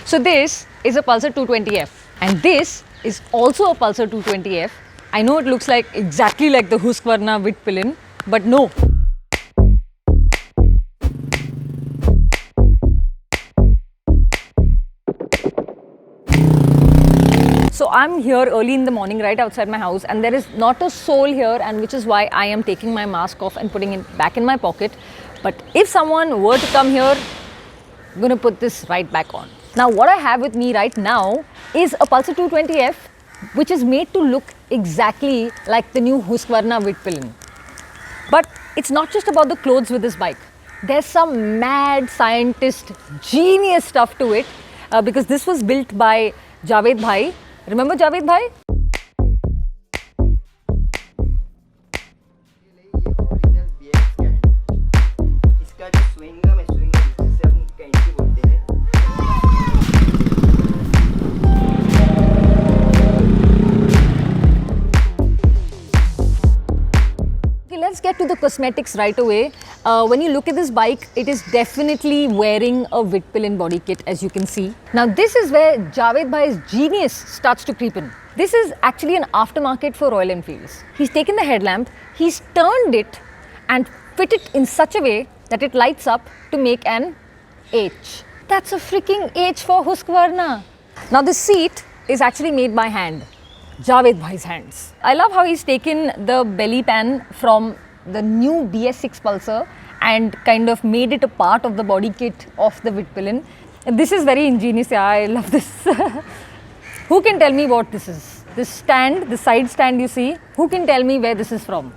So this is a Pulsar 220F and this is also a Pulsar 220F. I know it looks like exactly like the Husqvarna Vitpilen, but no. So I'm here early in the morning right outside my house and there is not a soul here, and which is why I am taking my mask off and putting it back in my pocket. But if someone were to come here, I'm going to put this right back on. Now what I have with me right now is a Pulsar 220F which is made to look exactly like the new Husqvarna Vitpilen. But it's not just about the clothes with this bike. There's some mad scientist genius stuff to it because this was built by Javed Bhai. Remember Javed Bhai? Let's get to the cosmetics right away. When you look at this bike, it is definitely wearing a Vitpilen body kit, as you can see. Now this is where Javed Bhai's genius starts to creep in. This is actually an aftermarket for Royal Enfields. He's taken the headlamp, he's turned it and fit it in such a way that it lights up to make an H. That's a freaking H for Husqvarna. Now this seat is actually made by hand. Javed Bhai's hands. I love how he's taken the belly pan from the new BS6 Pulsar and kind of made it a part of the body kit of the Vitpilen. This is very ingenious. Yeah, I love this. Who can tell me what this is? This stand, the side stand you see, who can tell me where this is from?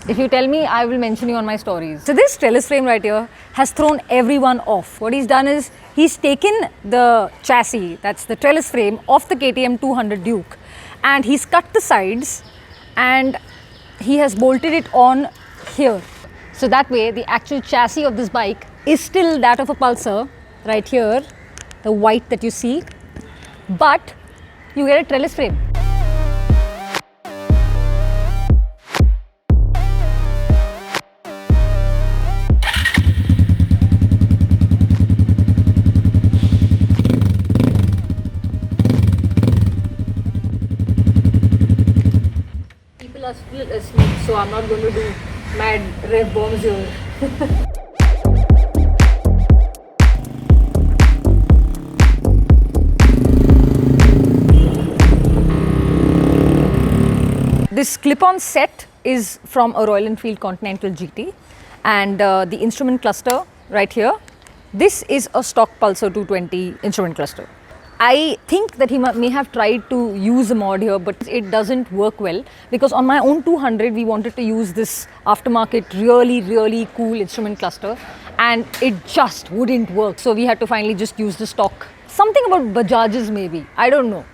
If you tell me, I will mention you on my stories. So this trellis frame right here has thrown everyone off. What he's done is he's taken the chassis, that's the trellis frame, of the KTM 200 Duke, and he's cut the sides and he has bolted it on here. So that way the actual chassis of this bike is still that of a Pulsar right here, the white that you see, but you get a trellis frame. People are still asleep, so I'm not going to do mad rev bombs here. This clip-on set is from a Royal Enfield Continental GT, and the instrument cluster right here, this is a stock Pulsar 220 instrument cluster. I think that he may have tried to use a mod here, but it doesn't work well because on my own 200 we wanted to use this aftermarket really cool instrument cluster and it just wouldn't work. So we had to finally just use the stock. Something about Bajaj's maybe, I don't know.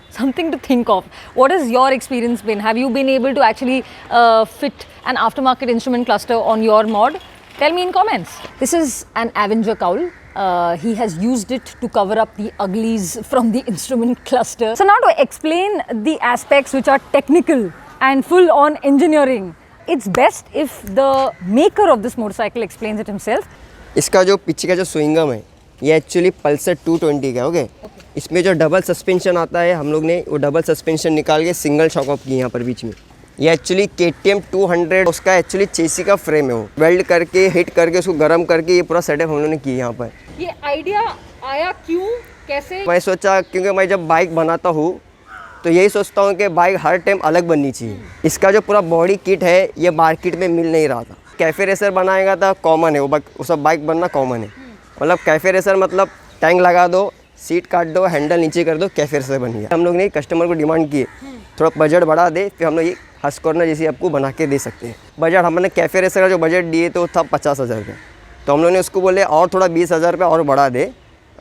Something to think of. What has your experience been? Have you been able to actually fit an aftermarket instrument cluster on your mod? Tell me in comments. This is an Avenger cowl. He has used it to cover up the uglies from the instrument cluster. So now to explain the aspects which are technical and full on engineering, it's best if the maker of this motorcycle explains it himself. इसका जो पीछे का जो स्विंगम है ये actually Pulsar 220 का okay. इसमें जो डबल सस्पेंशन आता है हम लोग ने वो डबल सस्पेंशन निकाल के सिंगल शॉक ऑफ की यहाँ पर बीच में। ये एक्चुअली KTM 200 उसका एक्चुअली चेसी का फ्रेम है, वो वेल्ड करके हिट करके उसको गर्म करके ये पूरा सेटअप हम लोगों ने किया यहाँ पर। ये आइडिया आया क्यों, कैसे? मैं सोचा क्योंकि मैं जब बाइक बनाता हूँ तो यही सोचता हूँ कि बाइक हर टाइम अलग बननी चाहिए। इसका जो पूरा बॉडी किट है ये मार्केट में मिल नहीं रहा था। कैफे रेसर बनाएगा था कॉमन है, वो सब बाइक बनना कॉमन है। मतलब कैफे रेसर मतलब टैंक लगा दो, सीट काट दो, हैंडल नीचे कर दो, कैफे रेसर बन गया। हम लोग ने कस्टमर को डिमांड की थोड़ा बजट बढ़ा दे, फिर हम लोग ये हस्कवर्ना जैसी आपको बना के दे सकते हैं। बजट हमने कैफे रेसर का जो बजट दिए तो था 50,000 रुपये, तो हम लोग ने उसको बोले और थोड़ा 20,000 रुपये और बढ़ा दे।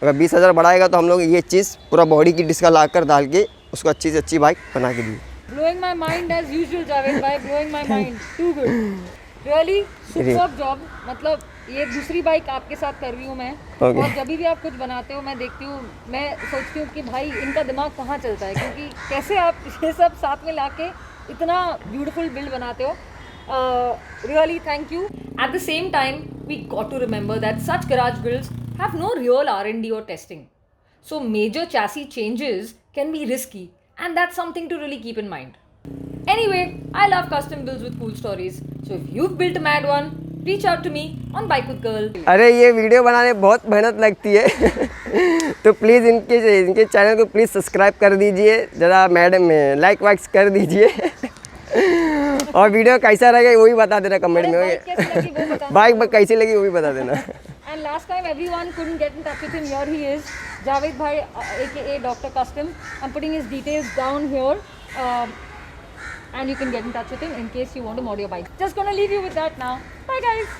अगर 20,000 बढ़ाएगा तो हम लोग ये चीज़ पूरा बॉडी की डिस्का ला कर डाल के उसको अच्छी से अच्छी बाइक बना के दी। Blowing my mind as usual, Javed bhai, blowing my mind. Too good. Really superb job. मतलब ये दूसरी बाइक आपके साथ कर रही हूँ मैं, और जब भी आप कुछ बनाते हो मैं देखती हूँ, मैं सोचती हूँ कि भाई इनका दिमाग कहाँ चलता है, क्योंकि कैसे आप ये सब साथ में लाके इतना ब्यूटीफुल बिल्ड बनाते हो. Really thank you. At the same time, we got to remember that such garage builds have no real R&D or testing. So major chassis changes can be risky, and that's something to really keep in mind. Anyway, I love custom builds with cool stories. So if you've built a mad one, reach out to me on Bike with Girl. अरे ये video बनाने में बहुत मेहनत लगती है तो please इनके चैनल को प्लीज़ सब्सक्राइब कर दीजिए, ज़रा मैडम लाइक वाइक्स कर दीजिए और वीडियो कैसा रहेगा वही बता देना कमेंट में। बाइक कैसी लगी वो भी बता देना। And last time everyone couldn't get in touch with him, here he is, Javed Bhai, aka Dr. Custom. I'm putting his details down here, and you can get in touch with him in case you want to mod your bike. Just gonna leave you with that now. Bye guys.